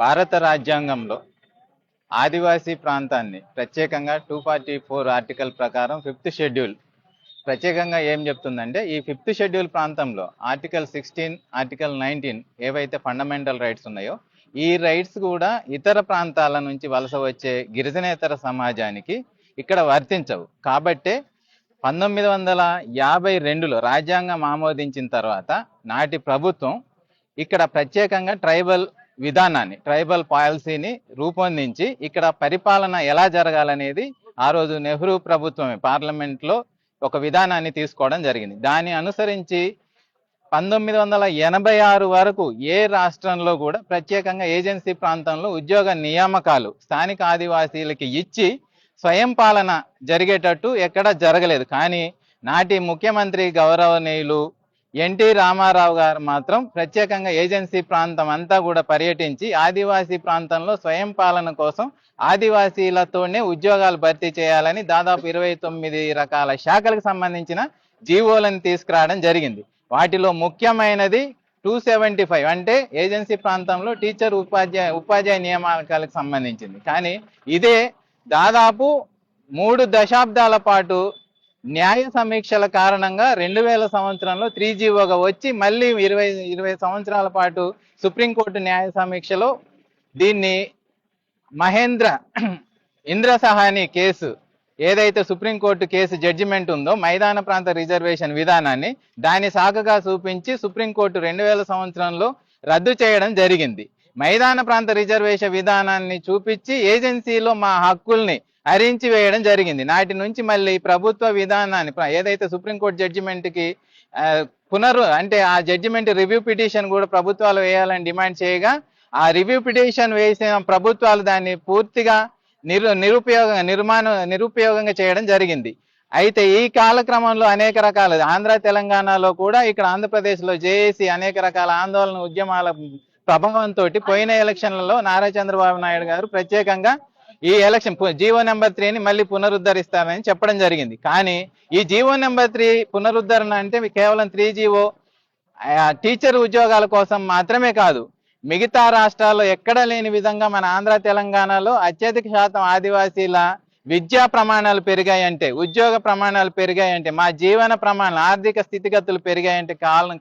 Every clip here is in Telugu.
భారత రాజ్యాంగంలో ఆదివాసీ ప్రాంతాన్ని ప్రత్యేకంగా 244 ఆర్టికల్ ప్రకారం 5th షెడ్యూల్ ప్రత్యేకంగా ఏం చెప్తుందంటే, ఈ 5th షెడ్యూల్ ప్రాంతంలో ఆర్టికల్ 16, ఆర్టికల్ 19 ఏవైతే ఫండమెంటల్ రైట్స్ ఉన్నాయో, ఈ రైట్స్ కూడా ఇతర ప్రాంతాల నుంచి వలస వచ్చే గిరిజనేతర సమాజానికి ఇక్కడ వర్తించవు. కాబట్టే 1952లో రాజ్యాంగం ఆమోదించిన తర్వాత నాటి ప్రభుత్వం ఇక్కడ ప్రత్యేకంగా ట్రైబల్ విధానాన్ని, ట్రైబల్ పాలసీని రూపొందించి ఇక్కడ పరిపాలన ఎలా జరగాలనేది ఆ రోజు నెహ్రూ ప్రభుత్వమే పార్లమెంట్లో ఒక విధానాన్ని తీసుకోవడం జరిగింది. దాన్ని అనుసరించి 1986 వరకు ఏ రాష్ట్రంలో కూడా ప్రత్యేకంగా ఏజెన్సీ ప్రాంతంలో ఉద్యోగ నియామకాలు స్థానిక ఆదివాసీలకి ఇచ్చి స్వయం పాలన జరిగేటట్టు ఎక్కడా జరగలేదు. కానీ నాటి ముఖ్యమంత్రి గౌరవనీయులు ఎన్టీ రామారావు గారు మాత్రం ప్రత్యేకంగా ఏజెన్సీ ప్రాంతం అంతా కూడా పర్యటించి ఆదివాసీ ప్రాంతంలో స్వయం పాలన కోసం ఆదివాసీలతోనే ఉద్యోగాలు భర్తీ చేయాలని దాదాపు 29 రకాల శాఖలకు సంబంధించిన జీవోలను తీసుకురావడం జరిగింది. వాటిలో ముఖ్యమైనది 275 అంటే ఏజెన్సీ ప్రాంతంలో టీచర్ ఉపాధ్యాయ నియామకాలకు సంబంధించింది. కానీ ఇదే దాదాపు 3 దశాబ్దాల పాటు న్యాయ సమీక్షల కారణంగా 2000 సంవత్సరంలో 3GOగా వచ్చి మళ్ళీ 20 సంవత్సరాల పాటు సుప్రీంకోర్టు న్యాయ సమీక్షలో దీన్ని ఇంద్ర సహాని కేసు ఏదైతే సుప్రీంకోర్టు కేసు జడ్జిమెంట్ ఉందో మైదాన ప్రాంత రిజర్వేషన్ విధానాన్ని దాన్ని సాకుగా చూపించి సుప్రీంకోర్టు 2000 సంవత్సరంలో రద్దు చేయడం జరిగింది. మైదాన ప్రాంత రిజర్వేషన్ విధానాన్ని చూపించి ఏజెన్సీలో మా హక్కుల్ని హరించి వేయడం జరిగింది. నాటి నుంచి మళ్ళీ ప్రభుత్వ విధానాన్ని ఏదైతే సుప్రీంకోర్టు జడ్జిమెంట్కి అంటే ఆ జడ్జిమెంట్ రివ్యూ పిటిషన్ కూడా ప్రభుత్వాలు వేయాలని డిమాండ్ చేయగా ఆ రివ్యూ పిటిషన్ వేసిన ప్రభుత్వాలు దాన్ని పూర్తిగా నిరుపయోగంగా చేయడం జరిగింది. అయితే ఈ కాలక్రమంలో అనేక రకాల ఆంధ్ర తెలంగాణలో కూడా ఇక్కడ ఆంధ్రప్రదేశ్లో జేఏసీ అనేక రకాల ఆందోళన ఉద్యమాల ప్రభావంతో పోయిన ఎలక్షన్లలో నారా చంద్రబాబు నాయుడు గారు ప్రత్యేకంగా ఈ ఎలక్షన్ జీవో నెంబర్ 3ని మళ్ళీ పునరుద్ధరిస్తారని చెప్పడం జరిగింది. కానీ ఈ జీవో నెంబర్ 3 పునరుద్ధరణ అంటే కేవలం 3GO టీచర్ ఉద్యోగాల కోసం మాత్రమే కాదు, మిగతా రాష్ట్రాల్లో ఎక్కడ లేని విధంగా మన ఆంధ్ర తెలంగాణలో అత్యధిక శాతం ఆదివాసీల విద్యా ప్రమాణాలు పెరిగాయంటే, ఉద్యోగ ప్రమాణాలు పెరిగాయంటే, మా జీవన ప్రమాణాలు ఆర్థిక స్థితిగతులు పెరిగాయంటే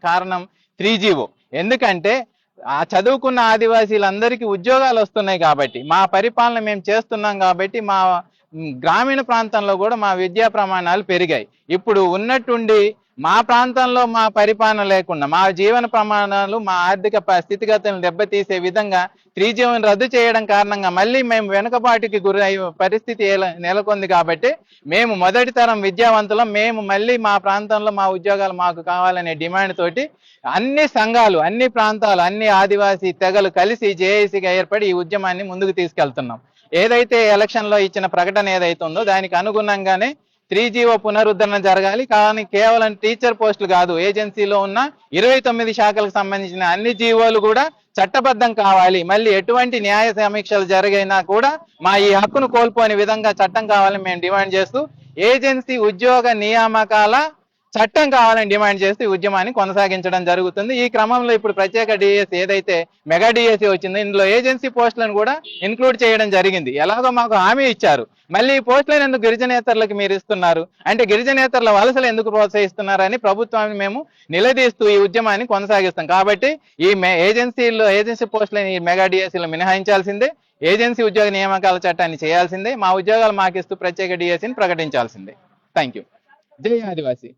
కారణం 3GO. ఎందుకంటే ఆ చదువుకున్న ఆదివాసీలందరికీ ఉద్యోగాలు వస్తున్నాయి కాబట్టి, మా పరిపాలన మేము చేస్తున్నాం కాబట్టి మా గ్రామీణ ప్రాంతంలో కూడా మా విద్యా ప్రమాణాలు పెరిగాయి. ఇప్పుడు ఉన్నట్టుండి మా ప్రాంతంలో మా పరిపాలన లేకుండా మా జీవన ప్రమాణాలు మా ఆర్థిక స్థితిగతులను దెబ్బతీసే విధంగా 3GOని రద్దు చేయడం కారణంగా మళ్ళీ మేము వెనుకబాటుకి గురయ్యే పరిస్థితి నెలకొంది. కాబట్టి మేము మొదటి తరం విద్యావంతులం, మేము మళ్ళీ మా ప్రాంతంలో మా ఉద్యోగాలు మాకు కావాలనే డిమాండ్ తోటి అన్ని సంఘాలు, అన్ని ప్రాంతాలు, అన్ని ఆదివాసీ తెగలు కలిసి జేఏసీగా ఏర్పడి ఈ ఉద్యమాన్ని ముందుకు తీసుకెళ్తున్నాం. ఏదైతే ఎలక్షన్లో ఇచ్చిన ప్రకటన ఏదైతే ఉందో దానికి అనుగుణంగానే 3GO పునరుద్ధరణ జరగాలి. కానీ కేవలం టీచర్ పోస్టులు కాదు, ఏజెన్సీలో ఉన్న 29 శాఖలకు సంబంధించిన అన్ని జీవోలు కూడా చట్టబద్ధం కావాలి. మళ్ళీ ఎటువంటి న్యాయ సమీక్షలు జరిగినా కూడా మా ఈ హక్కును కోల్పోని విధంగా చట్టం కావాలని మేము డిమాండ్ చేస్తూ ఏజెన్సీ ఉద్యోగ నియామకాల చట్టం కావాలని డిమాండ్ చేస్తూ ఈ ఉద్యమాన్ని కొనసాగించడం జరుగుతుంది. ఈ క్రమంలో ఇప్పుడు ప్రత్యేక డిఎస్సి ఏదైతే మెగా డిఎస్సి వచ్చిందో ఇందులో ఏజెన్సీ పోస్టులను కూడా ఇన్క్లూడ్ చేయడం జరిగింది. ఎలాగో మాకు హామీ ఇచ్చారు, మళ్ళీ ఈ పోస్టులను ఎందుకు గిరిజనేతరులకు మీరు ఇస్తున్నారు అంటే గిరిజనేతరుల వలసలు ఎందుకు ప్రోత్సహిస్తున్నారని ప్రభుత్వాన్ని మేము నిలదీస్తూ ఈ ఉద్యమాన్ని కొనసాగిస్తాం. కాబట్టి ఈ ఏజెన్సీ పోస్టులను ఈ మెగా డిఎస్సిలో మినహాయించాల్సిందే, ఏజెన్సీ ఉద్యోగ నియామకాల చట్టాన్ని చేయాల్సిందే, మా ఉద్యోగాలు మాకిస్తూ ప్రత్యేక డిఎస్సిని ప్రకటించాల్సిందే. Thank you. జై ఆదివాసీ.